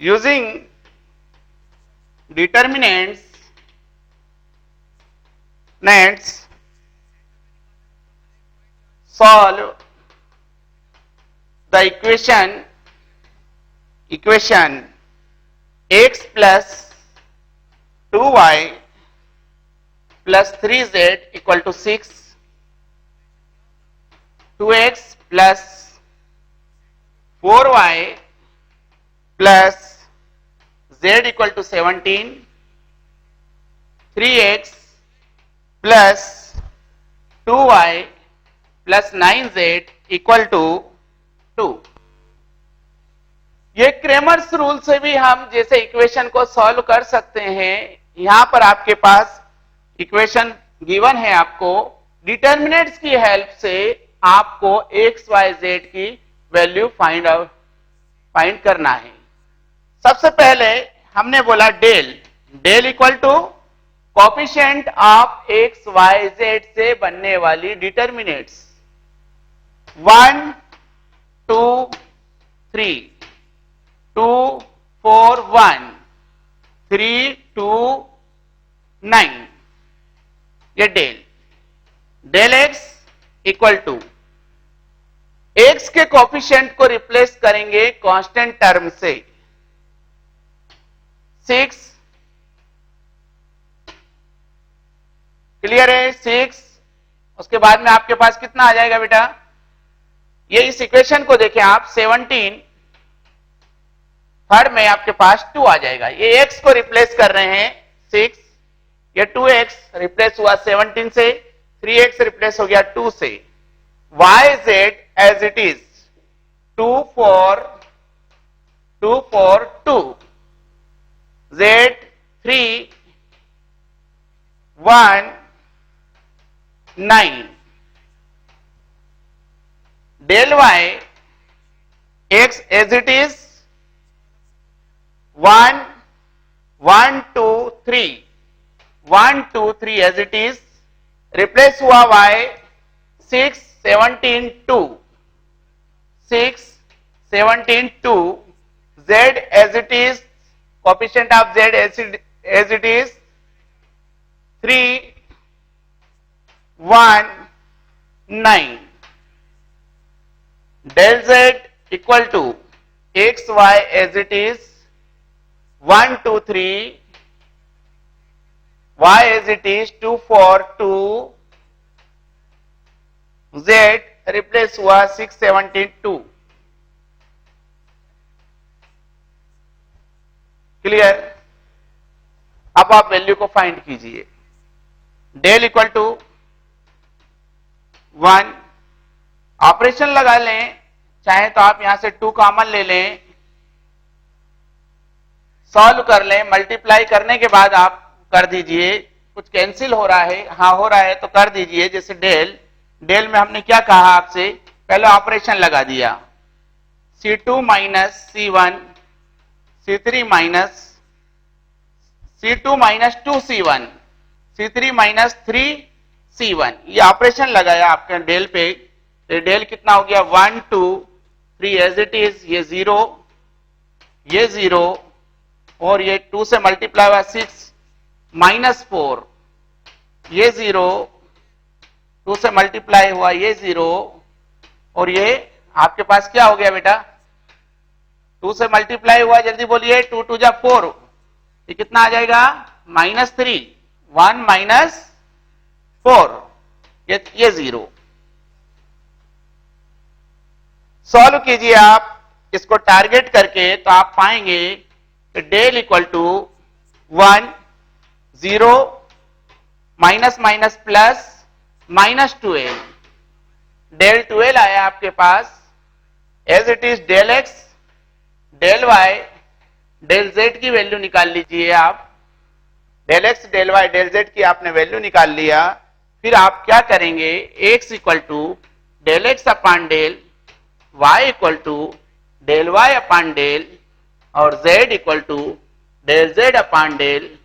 using determinants solve the equation x plus 2y plus 3z equal to 6, 2x plus 4y plus z equal to 17, 3x plus 2y plus 9z equal to 2। ये Cramer's rule से भी हम जैसे equation को solve कर सकते हैं। यहां पर आपके पास इक्वेशन गिवन है, आपको डिटर्मिनेंट्स की हेल्प से आपको एक्स वाई जेड की वैल्यू फाइंड करना है। सबसे पहले हमने बोला del equal to coefficient of x Y Z से बनने वाली डिटर्मिनेंट्स 1 2 3 2 4 1 3 2 9, ये del X equal to X के कोएफिशिएंट को रिप्लेस करेंगे कांस्टेंट टर्म से 6, क्लियर है 6। उसके बाद में आपके पास कितना आ जाएगा बेटा, ये इस इक्वेशन को देखें आप 17, थर्ड में आपके पास 2 आ जाएगा। ये x को रिप्लेस कर रहे हैं 6, ये 2x रिप्लेस हुआ 17 से, 3x रिप्लेस हो गया 2 से, yz as it is 2 4 2, z 3 1 9, del y x as it is 1 1 2 3 1 2 3 as it is, replace हुआ y 6 17 2 6 17 2, z as it is, coefficient of z as it is 3 1 9, del z equal to x y as it is 1 2 3, y as it is 2 4 2, z replace हुआ 6 17 2। Clear? अब आप value को find कीजिए। Del equal to 1, operation लगा लें, चाहे तो आप यहां से 2 कॉमन ले लें, सॉल्व कर लें, मल्टीप्लाई करने के बाद आप कर दीजिए। कुछ कैंसिल हो रहा है, हाँ हो रहा है तो कर दीजिए। जैसे डेल में हमने क्या कहा आपसे, पहले ऑपरेशन लगा दिया, C2 minus C1 C3 minus C2 minus 2C1 C3 minus 3C1, ये ऑपरेशन लगाया आपके डेल पे। तो डेल कितना हो गया 1 2 3 एज इट इज, ये 0 ये 0 और ये 2 से मल्टीप्लाई हुआ 6 माइनस 4, ये 0 2 से मल्टीप्लाई हुआ ये 0 और ये आपके पास क्या हो गया बेटा, 2 से मल्टीप्लाई हुआ, जल्दी बोलिए, 2 2 जा 4, ये कितना आ जाएगा -3, 1 माइनस 4, ये 0। सॉल्व कीजिए आप इसको टारगेट करके, तो आप पाएंगे कि del equal to 1 0 minus minus plus -12, del 12 आया आपके पास, as it is del x del Y del z की वैल्यू निकाल लीजिए आप। Del x del Y del z की आपने वैल्यू निकाल लिया, फिर आप क्या करेंगे, x equal to del x upon del y equal to del y upon del और z equal to del z upon del.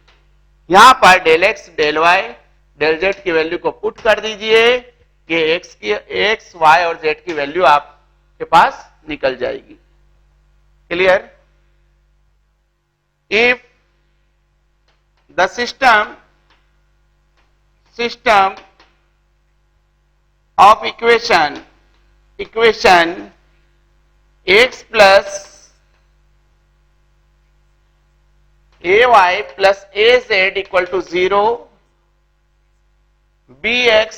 यहां पर del x del Y del z की वैल्यू को पुट कर दीजिए कि एक्स वाई और z की वैल्यू आपके पास निकल जाएगी। Clear? if the system of equation x plus ay plus az equal to 0, bx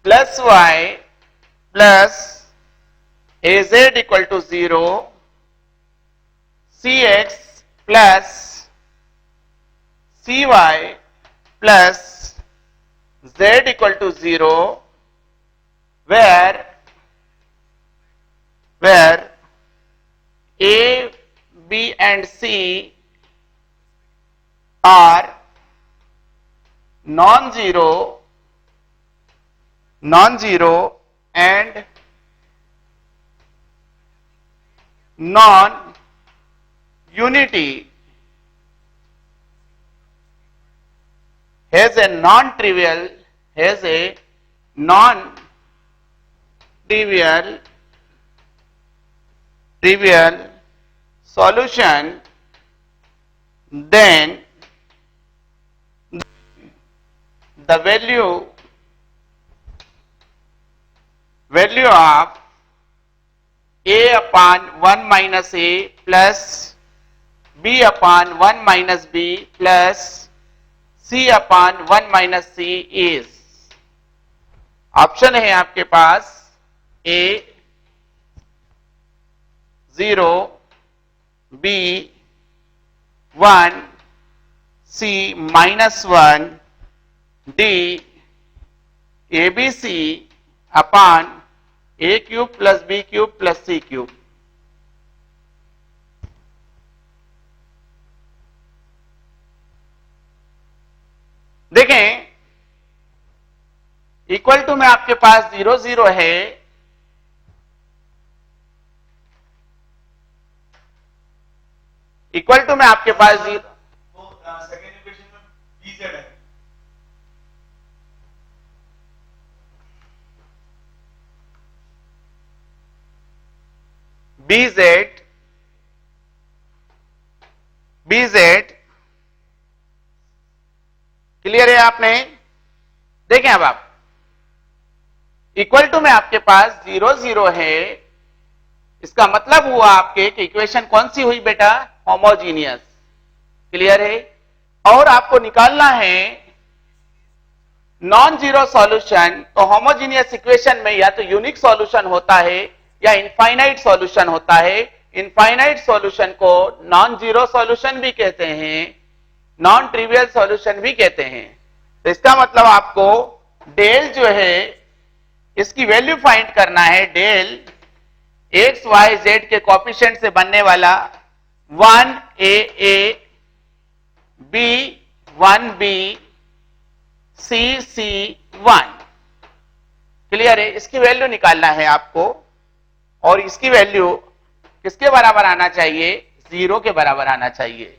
plus y plus az equal to 0, cx plus cy plus z equal to 0, where a, b and c are non-zero and non-unity, has a non-trivial solution, then the value of a upon 1 minus a plus b upon 1 minus b plus c upon 1 minus c is, option है आपके पास a 0, b 1, c minus 1, d abc upon a cube plus B cube plus C cube. देखें, equal to में आपके पास 0 0 है, equal to में आपके पास second equation में BZ है, बीजेड क्लियर है आपने? देखें अब आप इक्वल टू में आपके पास 0 0 है, इसका मतलब हुआ आपके कि इक्वेशन कौन सी हुई बेटा? होमोजीनियस। क्लियर है? और आपको निकालना है नॉन जीरो सॉल्यूशन। तो होमोजीनियस इक्वेशन में या तो यूनिक सॉल्यूशन होता है या इनफाइनाइट सॉल्यूशन होता है। इनफाइनाइट सॉल्यूशन को नॉन जीरो सॉल्यूशन भी कहते हैं, नॉन ट्रिवियल सॉल्यूशन भी कहते हैं। तो इसका मतलब आपको डेल जो है इसकी वैल्यू फाइंड करना है। डेल एक्स वाई जेड के कोएफिशिएंट से बनने वाला 1a b 1b c 1। Clear है? इसकी वैल्यू निकालना है आपको और इसकी वैल्यू किसके बराबर आना चाहिए? 0 के बराबर आना चाहिए।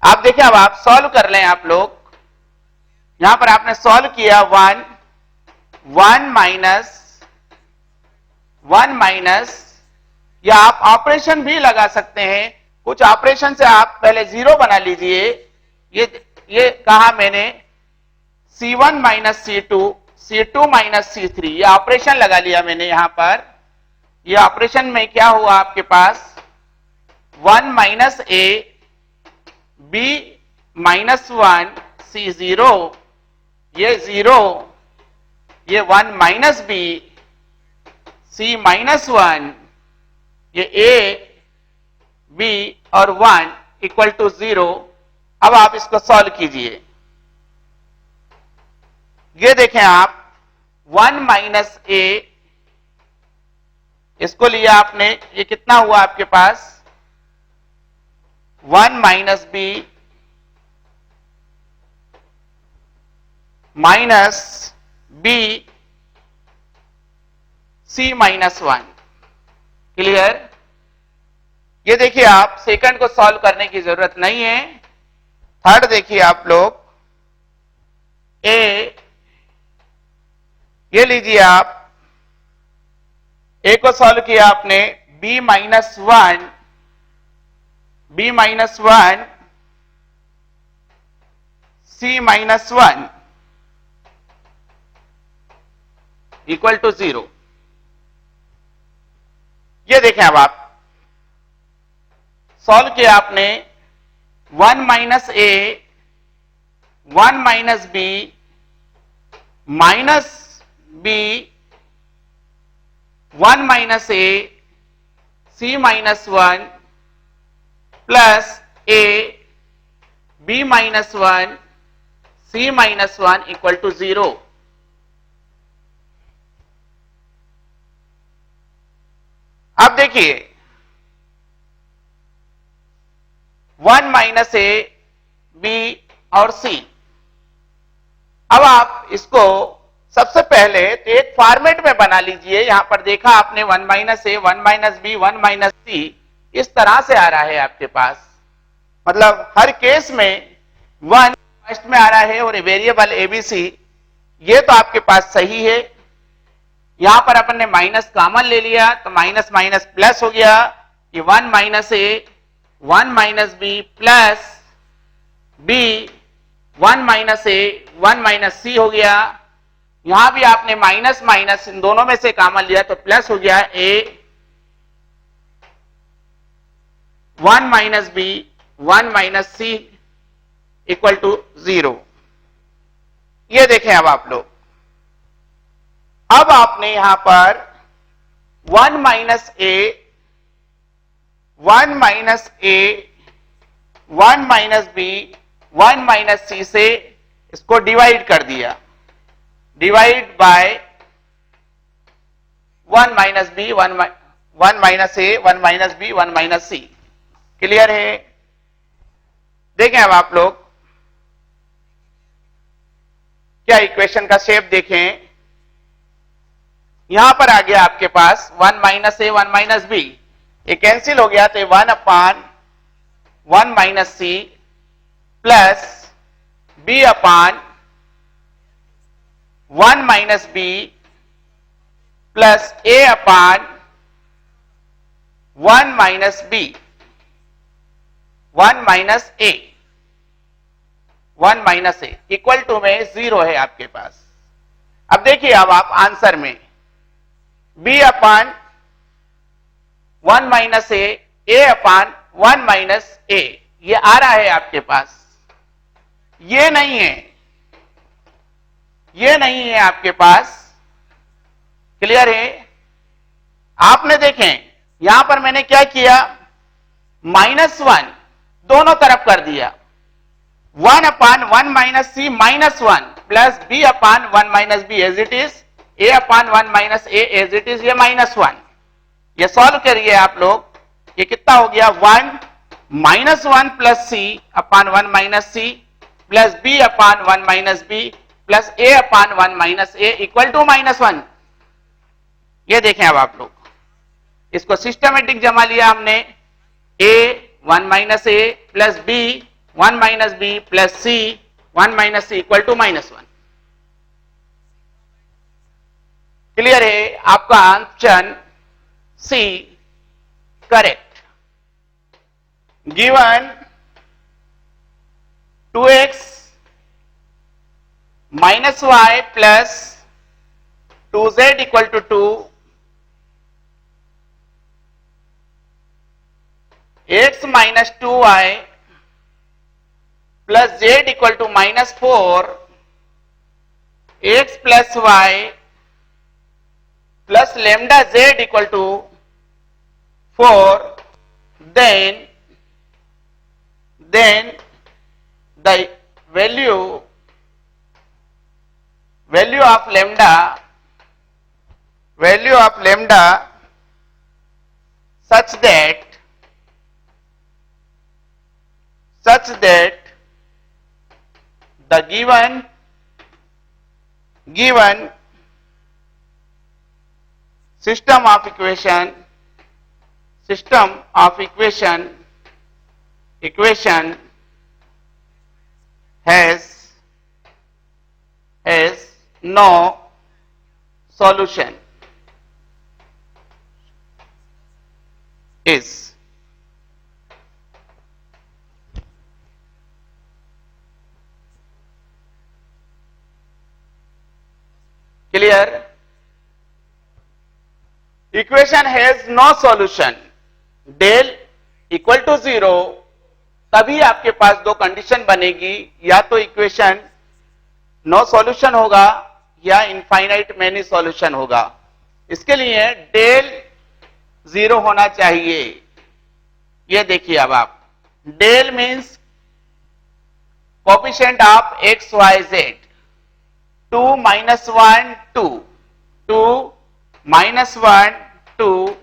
आप देखिए, अब आप सॉल्व कर लें। आप लोग यहां पर आपने सॉल्व किया 1 माइनस या आप ऑपरेशन भी लगा सकते हैं। कुछ ऑपरेशन से आप पहले 0 बना लीजिए। ये कहा मैंने C1 minus C2 minus C3, ये ऑपरेशन लगा लिया मैंने यहां पर। ये ऑपरेशन में क्या हुआ आपके पास? 1 minus A B minus 1 C0, ये 0, ये 1 माइनस B C माइनस 1, ये A B और 1 इक्वल टू 0। अब आप इसको सॉल्व कीजिए। ये देखें आप 1 माइनस A, इसको लिया आपने, ये कितना हुआ आपके पास? 1 minus B minus B C minus 1। Clear? ये देखिए, आप सेकंड को सॉल्व करने की जरूरत नहीं है। थर्ड देखिए आप लोग, ए, ये लीजिए आप, ए को सॉल्व किया आपने, b minus 1 b minus 1 c minus 1 equal to 0। ये देखें, अब आप सॉल्व किया आपने, 1 minus A 1 minus B minus B 1 minus A C minus 1 plus A B minus 1 C minus 1 equal to 0। अब देखिए 1 माइनस ए बी और सी, अब आप इसको सबसे पहले तो एक फॉर्मेट में बना लीजिए। यहां पर देखा आपने 1 माइनस ए 1 माइनस बी 1 माइनस सी इस तरह से आ रहा है आपके पास, मतलब हर केस में 1 फर्स्ट में आ रहा है और वेरिएबल एबीसी, ये तो आपके पास सही है। यहां पर अपन ने माइनस कॉमन ले लिया तो माइनस माइनस प्लस हो गया, ये 1 माइनस ए 1 minus B plus b 1 minus ए 1 माइनस सी हो गया। यहां भी आपने माइनस माइनस इन दोनों में से कॉमन लिया तो प्लस हो गया, A 1 minus B 1 minus C equal to 0। ये देखें अब आप लोग, अब आपने यहां पर 1 माइनस ए 1 माइनस ए 1 माइनस बी 1 माइनस सी से इसको डिवाइड कर दिया, divide by 1 minus B 1 minus A 1 minus B 1 minus C. Clear है? देखें अब आप लोग क्या इक्वेशन का शेप देखें, यहां पर आ गया आपके पास 1 माइनस ए 1 माइनस बी, ये कैंसिल हो गया तो 1 upon 1 minus C plus B upon 1 minus B plus A upon 1 minus B 1 minus A 1 minus A equal to में 0 है आपके पास। अब देखिए, अब आप आंसर में b अपान 1 माइनस ए अपान 1 माइनस ए ये आ रहा है आपके पास, ये नहीं है, ये नहीं है आपके पास। क्लियर है? आपने देखें यहां पर मैंने क्या किया, -1 दोनों तरफ कर दिया, 1 upon 1 minus c -1 plus b upon 1 minus b as it is, a upon 1 minus a as it is, ये -1। ये सॉल्व करिए आप लोग, ये कितना हो गया, 1 -1 plus c upon 1 minus C plus b upon 1 minus B plus a upon 1 minus A equal to -1। ये देखें अब आप लोग, इसको सिस्टमेटिक जमा लिया हमने, a 1 minus a plus b 1 minus B plus c 1 minus C equal to -1। Clear है? आपका option c correct. Given 2x minus y plus 2z equal to 2, x minus 2y plus z equal to -4, x plus y plus lambda z equal to 4, then the value of lambda such that the given system of equation has no solution is clear? Equation has no solution, del equal to 0, तभी आपके पास दो condition बनेगी, या तो equation no solution होगा या infinite many solution होगा। इसके लिए डेल 0 होना चाहिए। ये देखिए अब आप, del means coefficient of x Y z, 2 - 1 2, 2 - 1 2,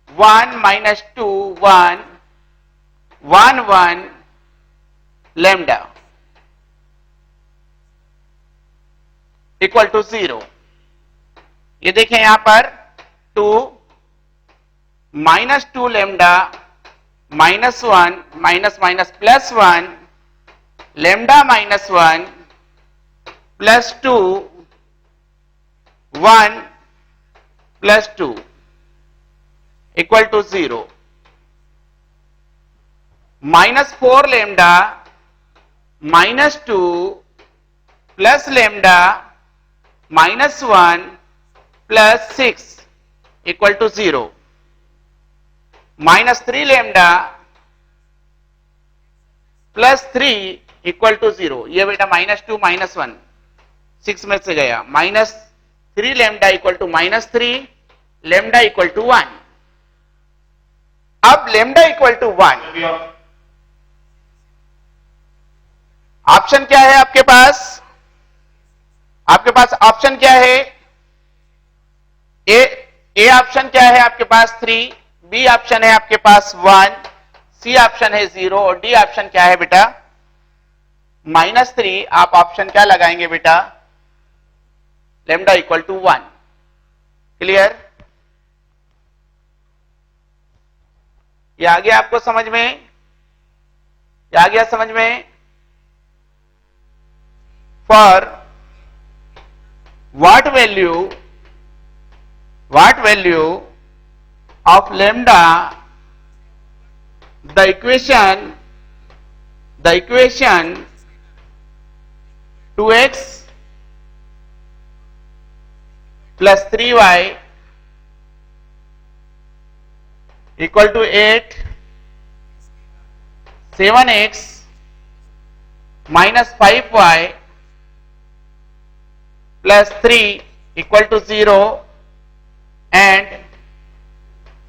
1 - 2 1, 1 1 lambda equal to 0। ये देखें यहां पर 2 - 2 lambda -1 minus minus +1 lambda -1 +2 1 +2 equal to 0, -4 lambda -2 plus lambda -1 +6 equal to 0, -3 lambda +3 equal to 0। ये बेटा -2 -1 6 में से गया, -3 lambda equal to -3 lambda equal to 1। अब लैम्डा इक्वल टू 1, ऑप्शन क्या है आपके पास? आपके पास ऑप्शन क्या है? ए ऑप्शन क्या है आपके पास? 3, बी ऑप्शन है आपके पास 1, सी ऑप्शन है 0 और डी ऑप्शन क्या है बेटा? -3। आप ऑप्शन क्या लगाएंगे बेटा? Lambda equal to 1। क्लियर? ये आ गया आपको समझ में? ये आ गया समझ में? For what value of lambda the equation 2x plus 3y equal to 8, 7x minus 5y plus 3 equal to 0 and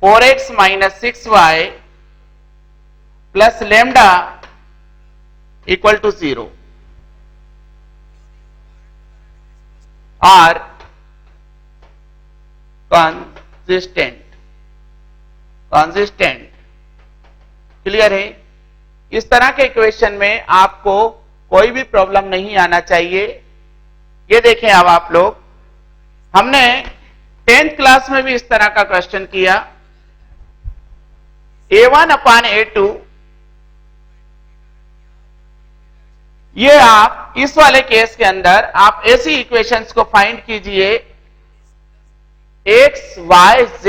4x minus 6y plus lambda equal to 0 are consistent। Clear है? इस तरह के इक्वेशन में आपको कोई भी प्रॉब्लम नहीं आना चाहिए। ये देखें अब आप लोग, हमने 10th क्लास में भी इस तरह का क्वेश्चन किया। A1/A2, ये आप इस वाले केस के अंदर आप ऐसी इक्वेशंस को फाइंड कीजिए, x y z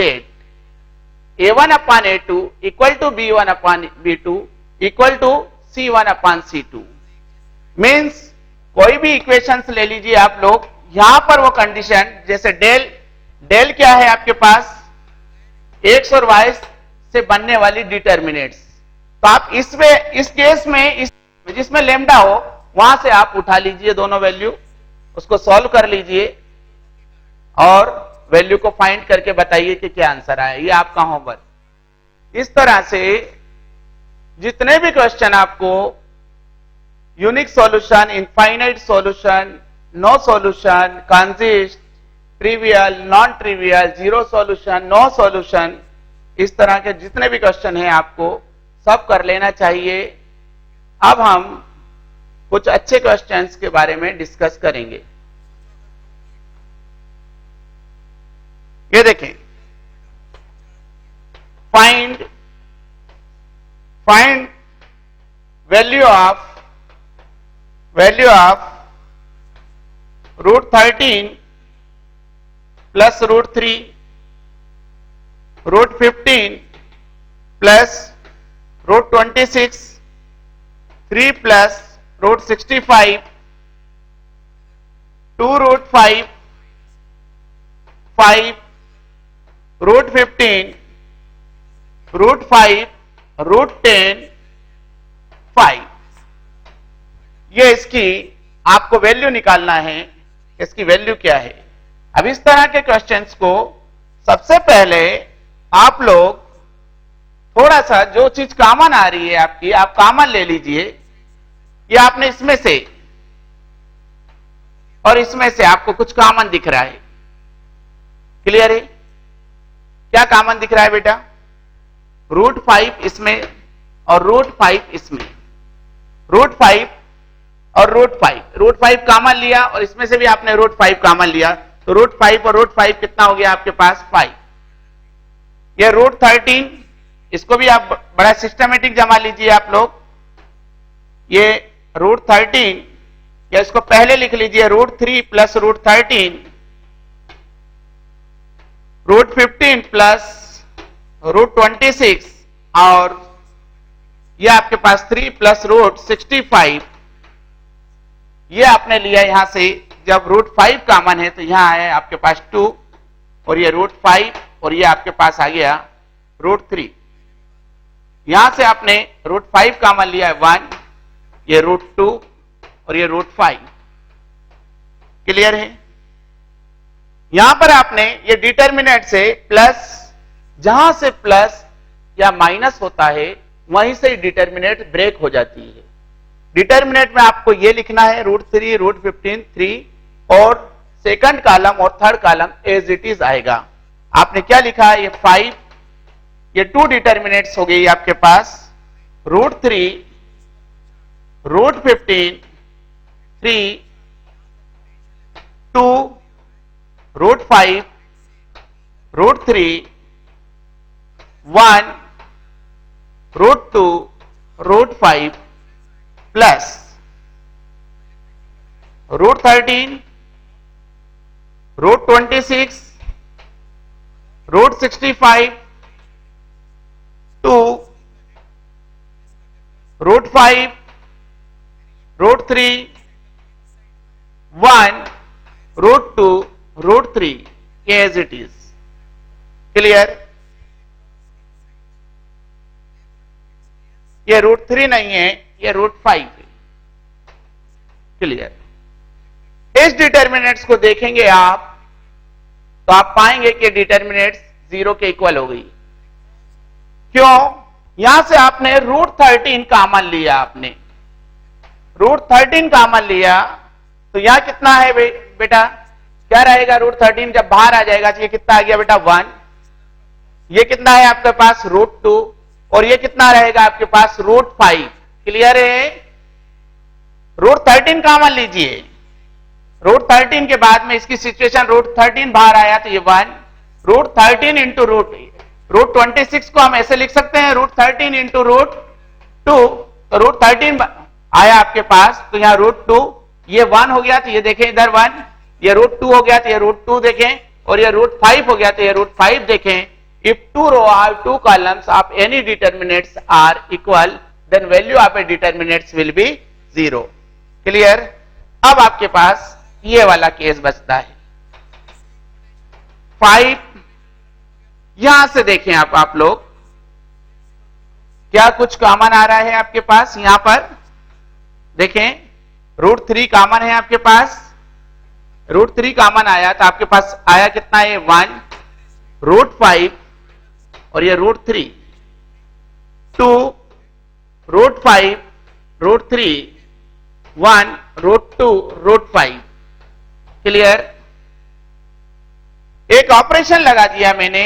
A1/A2 equal to B1/B2 equal to C1/C2। Means कोई भी इक्वेशंस ले लीजिए आप लोग, यहां पर वो कंडीशन, जैसे डेल क्या है आपके पास? x और y से बनने वाली डिटर्मिनेट्स। तो आप इस केस में जिसमें लैम्डा हो वहां से आप उठा लीजिए दोनों वैल्यू, उसको सॉल्व कर लीजिए और वैल्यू को फाइंड करके बताइए कि क्या आंसर आया। ये आपका होमवर्क। इस तरह से जितने भी क्वेश्चन आपको unique solution, infinite solution, no solution, consist, trivial, non trivial, zero solution, no solution, इस तरह के जितने भी क्वेश्चन हैं आपको सब कर लेना चाहिए। अब हम कुछ अच्छे क्वेश्चंस के बारे में डिस्कस करेंगे। ये देखें, find value of √13 plus √3, √15 plus √26, 3 plus √65, 2 √5 5 root 15 root 5 root 10 5। ये इसकी आपको वैल्यू निकालना है, इसकी वैल्यू क्या है। अब इस तरह के क्वेश्चंस को सबसे पहले आप लोग थोड़ा सा जो चीज कॉमन आ रही है आपकी, आप कॉमन ले लीजिए। ये आपने इसमें से और इसमें से आपको कुछ कॉमन दिख रहा है, क्लियर है? क्या कॉमन दिख रहा है बेटा? रूट 5 इसमें और रूट 5 इसमें, रूट 5 और रूट 5 कॉमन लिया और इसमें से भी आपने रूट 5 कॉमन लिया, तो रूट 5 और रूट 5 कितना हो गया आपके पास? 5। ये रूट 13, इसको भी आप बड़ा सिस्टमेटिक जमा लीजिए आप लोग। ये रूट 13, या इसको पहले लिख लीजिए root 3 plus root 13, root 15 plus root 26, और ये आपके पास 3 प्लस रूट 65। ये आपने लिया यहां से, जब रूट 5 कॉमन है तो यहां आया आपके पास 2, और ये रूट 5, और ये आपके पास आ गया रूट 3। यहां से आपने रूट 5 कॉमन लिया है 1, ये रूट 2 और ये रूट 5, क्लियर है? यहां पर आपने ये डिटर्मिनेंट से प्लस, जहां से प्लस या माइनस होता है वहीं से डिटर्मिनेंट ब्रेक हो जाती है। डिटर्मिनेंट में आपको ये लिखना है रूट 3 रूट 15 3, और सेकंड कॉलम और third column as it is आएगा। आपने क्या लिखा है? ये 5, ये 2 डिटर्मिनेंट्स हो गई आपके पास, root 3 root 15 3 2 root 5 root 3 1 root 2 root 5 plus root 13 root 26 root 65 2 root 5 root 3 1 root 2 root 3 as it is, clear? ये रूट 3 नहीं है, ये रूट 5 है, क्लियर? इस डिटर्मिनेंट्स को देखेंगे आप तो आप पाएंगे कि डिटर्मिनेंट्स 0 के इक्वल हो गई। क्यों? यहां से आपने रूट 13 कॉमन लिया, आपने रूट 13 कॉमन लिया, तो यहां कितना है बेटा? क्या रहेगा? रूट 13 जब बाहर आ जाएगा तो ये कितना आ गया बेटा? 1। ये कितना है आपके पास? रूट 2, और ये कितना रहेगा आपके पास? रूट 5, क्लियर है? रूट 13 कॉमन लीजिए, रूट 13 के बाद में इसकी सिचुएशन रूट 13 बाहर आया तो ये 1, रूट 13 इंटू रूट 26 को हम ऐसे लिख सकते हैं रूट 13 इंटू रूट 2, तो रूट 13 आया आपके पास, तो यहां रूट 2, ये 1 हो गया तो ये देखें इधर 1, ये रूट 2 हो गया तो ये रूट 2 देखें, और ये रूट 5 हो गया तो ये रूट 5 देखें। If 2 row or 2 columns of any determinants are equal, then value of a determinants will be 0, clear? अब आपके पास ये वाला केस बचता है 5। यहां से देखें आप लोग, क्या कुछ कॉमन आ रहा है आपके पास? यहां पर देखें रूट 3 कॉमन है आपके पास, रूट 3 कॉमन आया तो आपके पास आया कितना है? 1 रूट 5, और ये root 3 2 root 5 root 3 1 root 2 root 5, clear? एक ऑपरेशन लगा दिया मैंने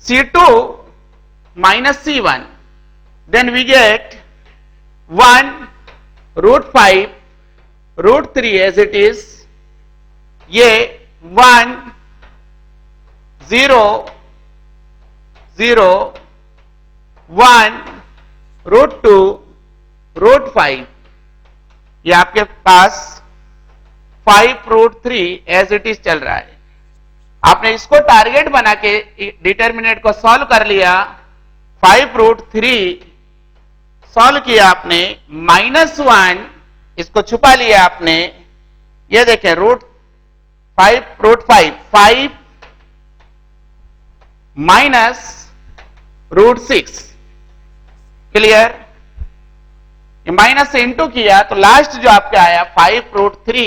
C2 minus C1, then we get 1 root 5 root 3 as it is, ये 1 0 0 1 रूट 2 रूट 5, ये आपके पास 5 रूट 3 एज इट इज चल रहा है। आपने इसको टारगेट बना के डिटर्मिनेंट को सॉल्व कर लिया, 5 रूट 3 सॉल्व किया आपने, -1 इसको छुपा लिया आपने, ये देखें रूट 5 माइनस √6, क्लियर। ये माइनस से इंटू किया तो लास्ट जो आपका आया 5√3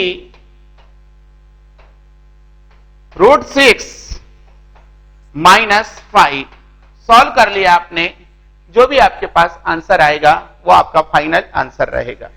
√6 माइनस 5। सॉल्व कर लिया आपने, जो भी आपके पास आंसर आएगा वो आपका फाइनल आंसर रहेगा।